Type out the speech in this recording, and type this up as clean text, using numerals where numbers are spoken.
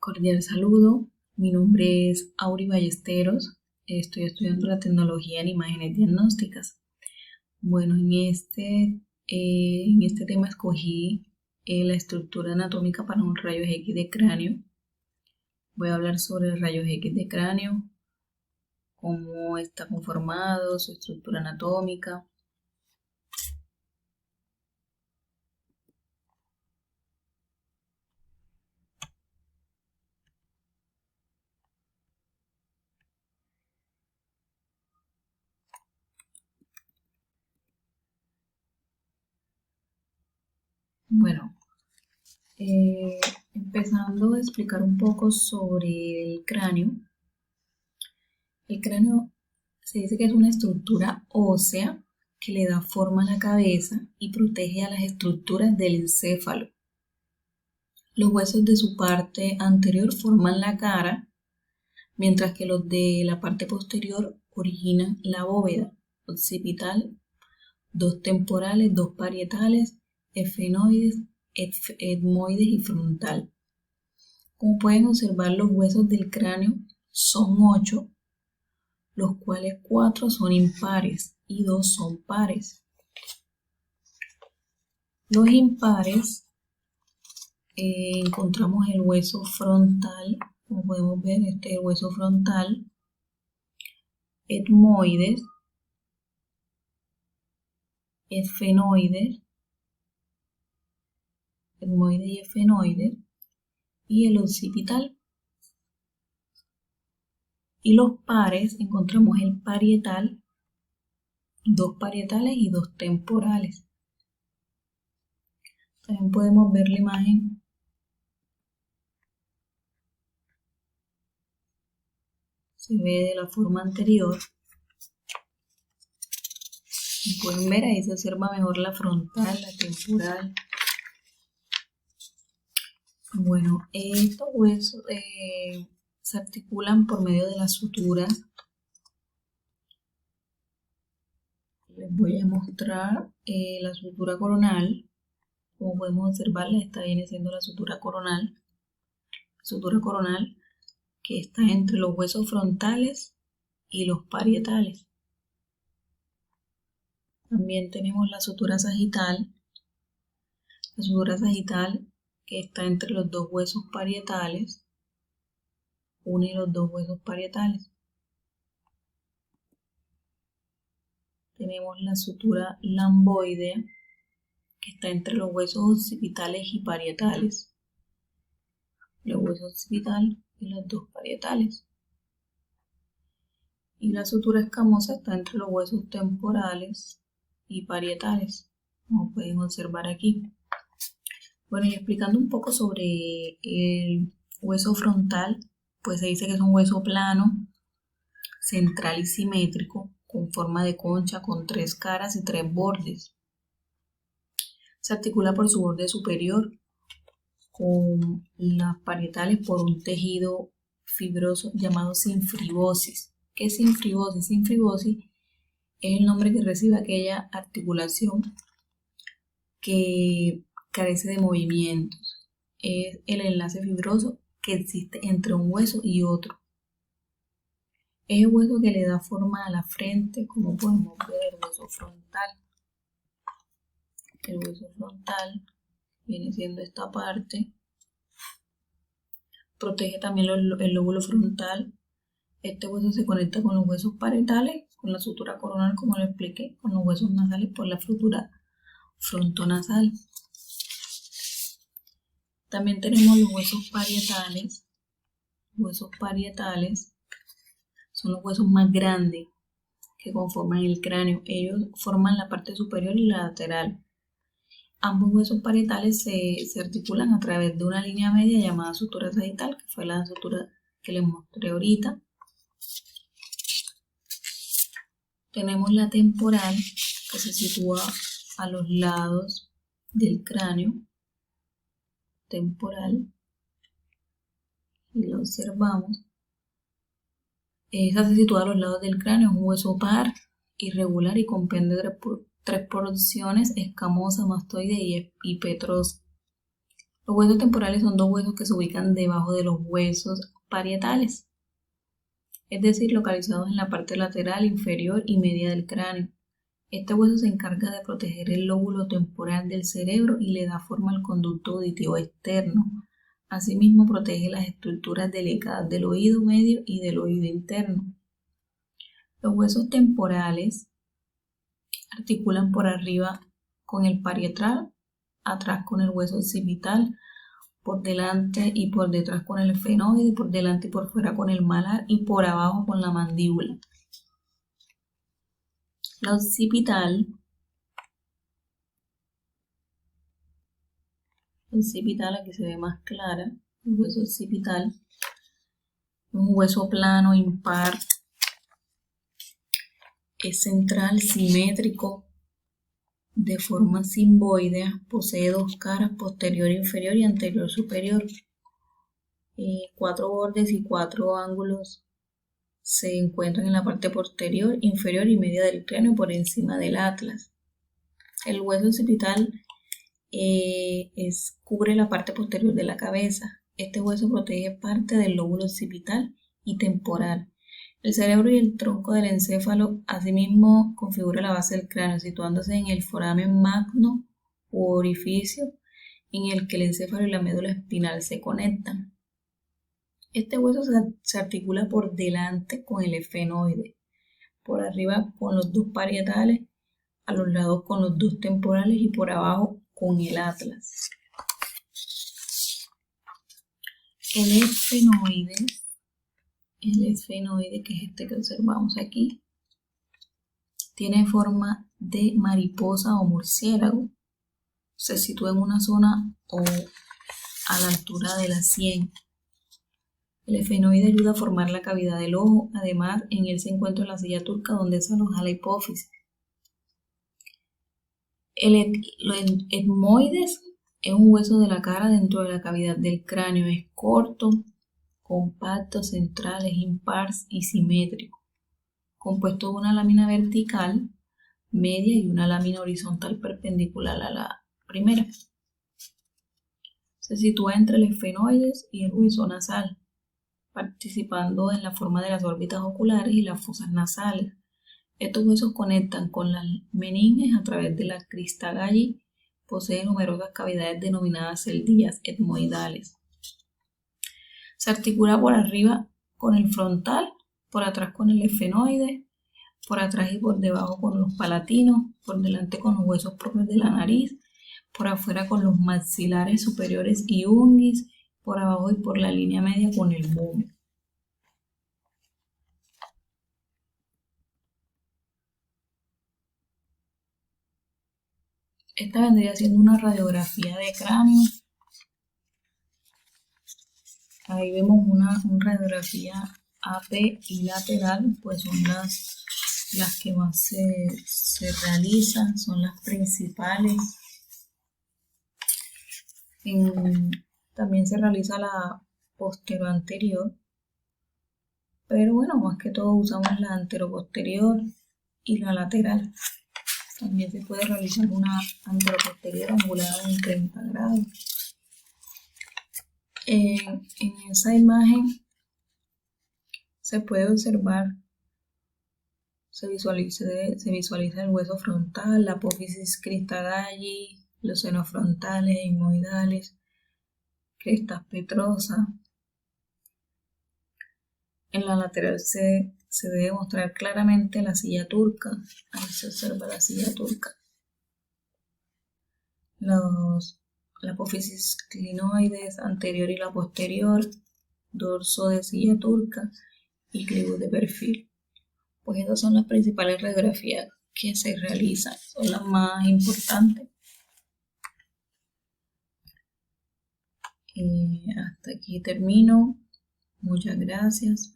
Cordial saludo, mi nombre es Auri Ballesteros, estoy estudiando la tecnología en imágenes diagnósticas. Bueno, en este tema escogí la estructura anatómica para un rayos X de cráneo. Voy a hablar sobre rayos X de cráneo, cómo está conformado, su estructura anatómica. Bueno, empezando a explicar un poco sobre el cráneo. El cráneo se dice que es una estructura ósea que le da forma a la cabeza y protege a las estructuras del encéfalo. Los huesos de su parte anterior forman la cara, mientras que los de la parte posterior originan la bóveda occipital, dos temporales, dos parietales, efenoides, etmoides y frontal. Como pueden observar, los huesos del cráneo son 8, los cuales 4 son impares y 2 son pares. Los impares encontramos el hueso frontal, como podemos ver, este es el hueso frontal, etmoides, efenoides y efenoides, y el occipital. Y los pares encontramos el parietal, 2 parietales y 2 temporales. También podemos ver la imagen se ve de la forma anterior. Como pueden ver, ahí se observa mejor la frontal, la temporal. Bueno, estos huesos se articulan por medio de las suturas. Les voy a mostrar la sutura coronal. Como podemos observarla, esta viene siendo la sutura coronal. Sutura coronal que está entre los huesos frontales y los parietales. También tenemos la sutura sagital. La sutura sagital que está entre los dos huesos parietales. Une los dos huesos parietales. Tenemos la sutura lamboidea que está entre los huesos occipitales y parietales. Los huesos occipital y los dos parietales. Y la sutura escamosa está entre los huesos temporales y parietales, como pueden observar aquí. Bueno, y explicando un poco sobre el hueso frontal, pues se dice que es un hueso plano, central y simétrico, con forma de concha, con 3 caras y 3 bordes. Se articula por su borde superior con las parietales por un tejido fibroso llamado sinfribosis. ¿Qué es sinfribosis? Sinfribosis es el nombre que recibe aquella articulación que carece de movimientos. Es el enlace fibroso que existe entre un hueso y otro. Es el hueso que le da forma a la frente, como podemos ver el hueso frontal. El hueso frontal viene siendo esta parte. Protege también el lóbulo frontal. Este hueso se conecta con los huesos parietales, con la sutura coronal, como lo expliqué, con los huesos nasales por la sutura frontonasal. También tenemos los huesos parietales. Huesos parietales son los huesos más grandes que conforman el cráneo. Ellos forman la parte superior y la lateral. Ambos huesos parietales se articulan a través de una línea media llamada sutura sagital, que fue la sutura que les mostré ahorita. Tenemos la temporal, que se sitúa a los lados del cráneo. Temporal. Y lo observamos. Esa se sitúa a los lados del cráneo, es un hueso par, irregular y comprende 3 porciones: escamosa, mastoide y petrosa. Los huesos temporales son dos huesos que se ubican debajo de los huesos parietales, es decir, localizados en la parte lateral, inferior y media del cráneo. Este hueso se encarga de proteger el lóbulo temporal del cerebro y le da forma al conducto auditivo externo. Asimismo, protege las estructuras delicadas del oído medio y del oído interno. Los huesos temporales articulan por arriba con el parietal, atrás con el hueso occipital, por delante y por detrás con el efenoide, por delante y por fuera con el malar y por abajo con la mandíbula. La occipital, aquí se ve más clara, el hueso occipital, un hueso plano, impar, es central, simétrico, de forma simboidea, posee dos caras, posterior inferior y anterior superior. 4 bordes y 4 ángulos se encuentran en la parte posterior, inferior y media del cráneo por encima del atlas. El hueso occipital cubre la parte posterior de la cabeza. Este hueso protege parte del lóbulo occipital y temporal. El cerebro y el tronco del encéfalo asimismo configura la base del cráneo, situándose en el foramen magno u orificio en el que el encéfalo y la médula espinal se conectan. Este hueso se articula por delante con el efenoide, por arriba con los dos parietales, a los lados con los dos temporales y por abajo con el atlas. El esfenoide, que es este que observamos aquí, tiene forma de mariposa o murciélago. Se sitúa en una zona o a la altura de la sien. El efenoide ayuda a formar la cavidad del ojo. Además, en él se encuentra la silla turca donde se aloja la hipófisis. Los etmoides es un hueso de la cara dentro de la cavidad del cráneo. Es corto, compacto, central, es impar y simétrico, compuesto de una lámina vertical media y una lámina horizontal perpendicular a la primera. Se sitúa entre el efenoides y el hueso nasal, participando en la forma de las órbitas oculares y las fosas nasales. Estos huesos conectan con las meninges a través de la crista galli. Posee numerosas cavidades denominadas celdillas etmoidales. Se articula por arriba con el frontal, por atrás con el efenoide, por atrás y por debajo con los palatinos, por delante con los huesos propios de la nariz, por afuera con los maxilares superiores y unguis, por abajo y por la línea media con el bóvedo. Esta vendría siendo una radiografía de cráneo. Ahí vemos una radiografía AP y lateral, pues son las que más se realizan, son las principales. También se realiza la postero-anterior, pero bueno, más que todo usamos la antero-posterior y la lateral. También se puede realizar una antero-posterior angulada en 30 grados. En esa imagen se puede observar, se visualiza el hueso frontal, la apófisis crista galli, los senos frontales e etmoidales, crestas petrosas. En la lateral se debe mostrar claramente la silla turca. Ahí se observa la silla turca. La apófisis clinoides anterior y la posterior, dorso de silla turca y clivus de perfil. Pues esas son las principales radiografías que se realizan, son las más importantes. Hasta aquí termino. Muchas gracias.